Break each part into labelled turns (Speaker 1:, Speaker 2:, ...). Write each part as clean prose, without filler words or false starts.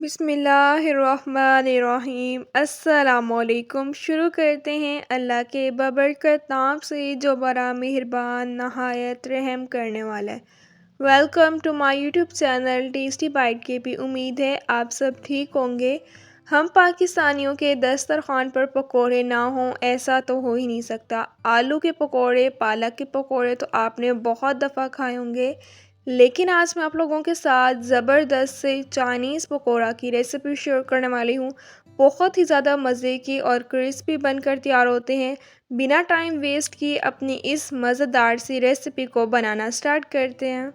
Speaker 1: बिस्मिल्लाहिर्रहमानिर्रहीम अस्सलामुअलैकुम। शुरू करते हैं अल्लाह के बबरकत नाम से जो बड़ा मेहरबान नहायत रहम करने वाला है। Welcome to my YouTube channel tasty bite के भी। उम्मीद है आप सब ठीक होंगे। हम पाकिस्तानियों के दस्तरखान पर पकोड़े ना हों ऐसा तो हो ही नहीं सकता। आलू के पकोड़े, पालक के पकोड़े तो आपने बहुत दफ़ा खाए होंगे, लेकिन आज मैं आप लोगों के साथ ज़बरदस्त से चाइनीज़ पकोड़ा की रेसिपी शेयर करने वाली हूँ। बहुत ही ज़्यादा मज़े की और क्रिस्पी बनकर तैयार होते हैं। बिना टाइम वेस्ट किए अपनी इस मज़ेदार सी रेसिपी को बनाना स्टार्ट करते हैं।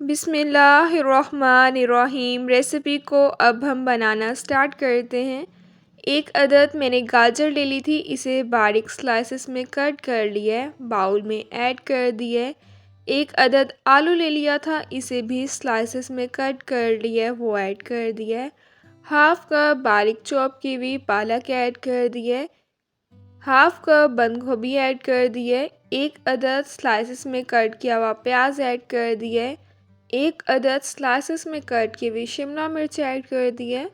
Speaker 1: बिस्मिल्लाहिर्रहमानिर्रहीम। रेसिपी को अब हम बनाना स्टार्ट करते हैं। एक अदद मैंने गाजर ले ली थी, इसे बारीक स्लाइसेस में कट कर लिया है, बाउल में ऐड कर दिया है। एक अदद आलू ले लिया था, इसे भी स्लाइसेस में कट कर लिया है, वो ऐड कर दिया है। हाफ कप बारीक चॉप की हुई पालक ऐड कर दिया है। हाफ कप बंद गोभी ऐड कर दिया है। एक अदद स्लाइसेस में कट किया हुआ प्याज ऐड कर दिया है। एक अदद स्लाइसेस में कट की हुई शिमला मिर्च ऐड कर दिया है।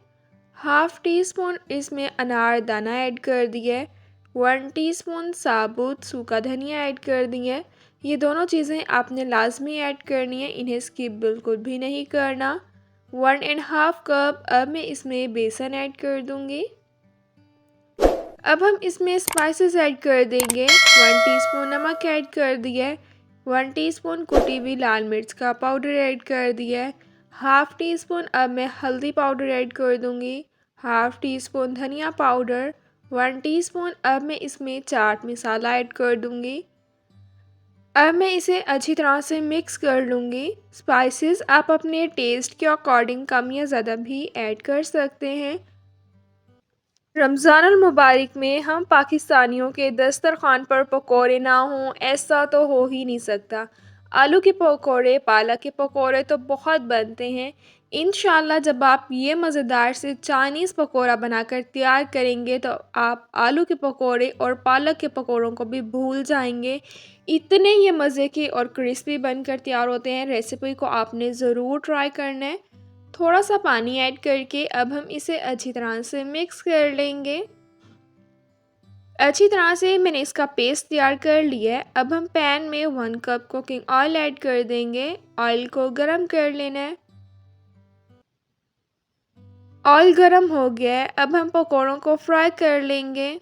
Speaker 1: हाफ टी स्पून इसमें अनार दाना ऐड कर दिया है। 1 टीस्पून साबुत सूखा धनिया ऐड कर दिया है। ये दोनों चीज़ें आपने लाजमी ऐड करनी है, इन्हें स्किप बिल्कुल भी नहीं करना। 1.5 कप अब मैं इसमें बेसन ऐड कर दूंगी। अब हम इसमें स्पाइसेस ऐड कर देंगे। 1 टीस्पून नमक ऐड कर दिया है। 1 टीस्पून कुटी हुई लाल मिर्च का पाउडर ऐड कर दिया है। हाफ टी स्पून अब मैं हल्दी पाउडर ऐड कर दूंगी। हाफ टी स्पून धनिया पाउडर। 1 टीस्पून अब मैं इसमें चाट मसाला ऐड कर दूंगी। अब मैं इसे अच्छी तरह से मिक्स कर लूँगी। स्पाइसेस आप अपने टेस्ट के अकॉर्डिंग कम या ज़्यादा भी ऐड कर सकते हैं। रमज़ानुल मुबारक में हम पाकिस्तानियों के दस्तरखान पर पकोड़े ना हों ऐसा तो हो ही नहीं सकता। आलू के पकोड़े, पालक के पकोड़े तो बहुत बनते हैं। इंशाल्लाह जब आप ये मज़ेदार से चाइनीज़ पकोड़ा बनाकर तैयार करेंगे तो आप आलू के पकोड़े और पालक के पकोड़ों को भी भूल जाएंगे। इतने ये मज़े के और क्रिस्पी बनकर तैयार होते हैं। रेसिपी को आपने ज़रूर ट्राई करना है। थोड़ा सा पानी ऐड करके अब हम इसे अच्छी तरह से मिक्स कर लेंगे। अच्छी तरह से मैंने इसका पेस्ट तैयार कर लिया है। अब हम पैन में 1 कप कुकिंग ऑयल ऐड कर देंगे। ऑयल को गरम कर लेना है। ऑयल गरम हो गया है, अब हम पकौड़ों को फ्राई कर लेंगे।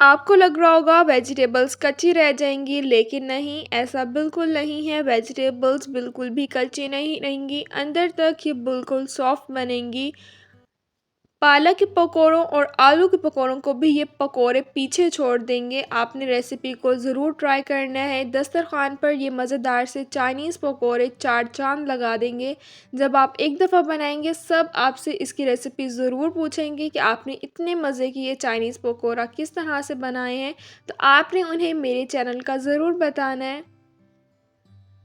Speaker 1: आपको लग रहा होगा वेजिटेबल्स कच्ची रह जाएंगी, लेकिन नहीं, ऐसा बिल्कुल नहीं है। वेजिटेबल्स बिल्कुल भी कच्ची नहीं रहेंगी, अंदर तक ये बिल्कुल सॉफ्ट बनेंगी। पालक के पकौड़ों और आलू के पकौड़ों को भी ये पकौड़े पीछे छोड़ देंगे। आपने रेसिपी को ज़रूर ट्राई करना है। दस्तरखान पर ये मज़ेदार से चाइनीज़ पकौड़े चार चांद लगा देंगे। जब आप एक दफ़ा बनाएंगे सब आपसे इसकी रेसिपी ज़रूर पूछेंगे कि आपने इतने मज़े की ये चाइनीज़ पकौड़ा किस तरह से बनाए हैं, तो आपने उन्हें मेरे चैनल का ज़रूर बताना है।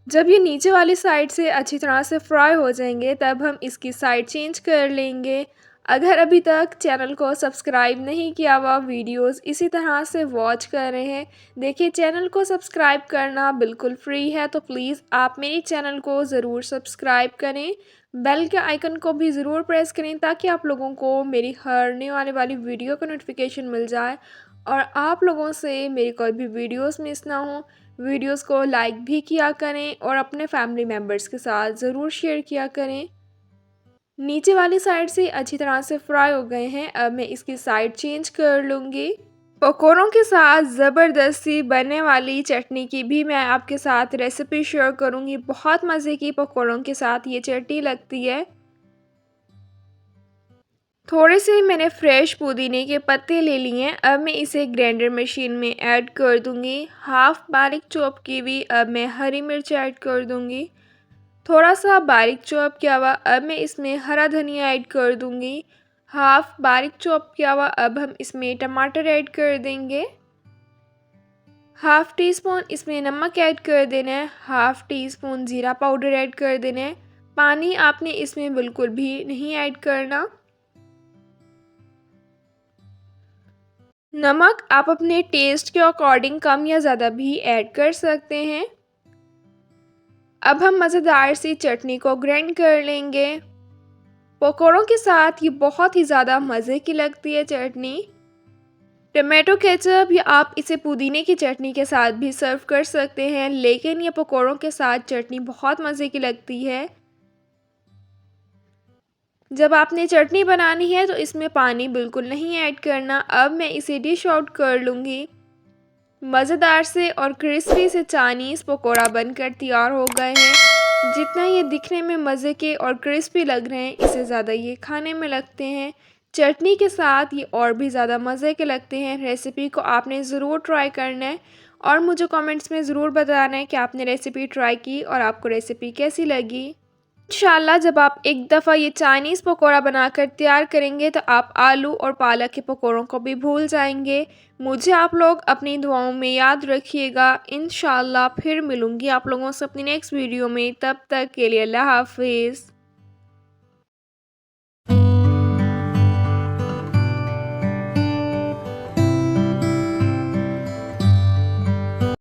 Speaker 1: जब ये नीचे वाली साइड से अच्छी तरह से फ्राई हो जाएंगे तब हम इसकी साइड चेंज कर लेंगे। अगर अभी तक चैनल को सब्सक्राइब नहीं किया हुआ, वीडियोस इसी तरह से वॉच कर रहे हैं, देखिए चैनल को सब्सक्राइब करना बिल्कुल फ्री है, तो प्लीज़ आप मेरे चैनल को ज़रूर सब्सक्राइब करें। बेल के आइकन को भी ज़रूर प्रेस करें ताकि आप लोगों को मेरी हर आने आने वाली वीडियो का नोटिफिकेशन मिल जाए और आप लोगों से मेरी कोई भी वीडियोस मिस ना हो। वीडियोस को लाइक भी किया करें और अपने फैमिली मेम्बर्स के साथ ज़रूर शेयर किया करें। नीचे वाली साइड से अच्छी तरह से फ्राई हो गए हैं, अब मैं इसकी साइड चेंज कर लूँगी। पकौड़ों के साथ ज़बरदस्ती बनने वाली चटनी की भी मैं आपके साथ रेसिपी शेयर करूँगी। बहुत मज़े की पकौड़ों के साथ ये चटनी लगती है। थोड़े से मैंने फ्रेश पुदीने के पत्ते ले लिए हैं, अब मैं इसे ग्राइंडर मशीन में ऐड कर दूंगी। हाफ बारीक चॉप की हुई अब मैं हरी मिर्च ऐड कर दूंगी। थोड़ा सा बारीक चॉप किया हुआ अब मैं इसमें हरा धनिया ऐड कर दूंगी। हाफ बारीक चॉप किया हुआ अब हम इसमें टमाटर ऐड कर देंगे। हाफ टी स्पून इसमें नमक ऐड कर देना है। हाफ टी स्पून ज़ीरा पाउडर ऐड कर देना है। पानी आपने इसमें बिल्कुल भी नहीं ऐड करना। नमक आप अपने टेस्ट के अकॉर्डिंग कम या ज़्यादा भी ऐड कर सकते हैं। अब हम मज़ेदार सी चटनी को ग्राइंड कर लेंगे। पकौड़ों के साथ ये बहुत ही ज़्यादा मज़े की लगती है चटनी। टमाटो केचप या आप इसे पुदीने की चटनी के साथ भी सर्व कर सकते हैं, लेकिन ये पकौड़ों के साथ चटनी बहुत मज़े की लगती है। जब आपने चटनी बनानी है तो इसमें पानी बिल्कुल नहीं ऐड करना। अब मैं इसे डिश आउट कर लूँगी। मज़ेदार से और क्रिस्पी से चाइनीज़ पकौड़ा बनकर तैयार हो गए हैं। जितना ये दिखने में मज़े के और क्रिस्पी लग रहे हैं, इससे ज़्यादा ये खाने में लगते हैं। चटनी के साथ ये और भी ज़्यादा मज़े के लगते हैं। रेसिपी को आपने ज़रूर ट्राई करना है और मुझे कमेंट्स में ज़रूर बताना है कि आपने रेसिपी ट्राई की और आपको रेसिपी कैसी लगी। इंशाल्लाह जब आप एक दफ़ा ये चाइनीज़ पकौड़ा बनाकर तैयार करेंगे तो आप आलू और पालक के पकौड़ों को भी भूल जाएंगे। मुझे आप लोग अपनी दुआओं में याद रखिएगा। इंशाल्लाह फिर मिलूँगी आप लोगों से अपनी नेक्स्ट वीडियो में। तब तक के लिए अल्लाह हाफ़िज़।